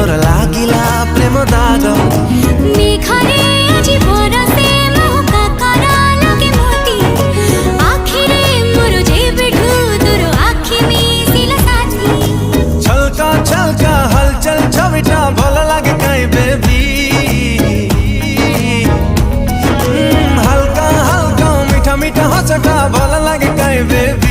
तोर लागिला प्रेम दाग मेघरे आजी बरसे मोहका करा लगे मोती आखिरे मोर जेबेठू तोर आखि मिसिला साथी छलका छलका हलचल छविटा भल लागे काई बेबी हल्का हल्का मीठा मीठा हंसटा भल लागे काई बेबी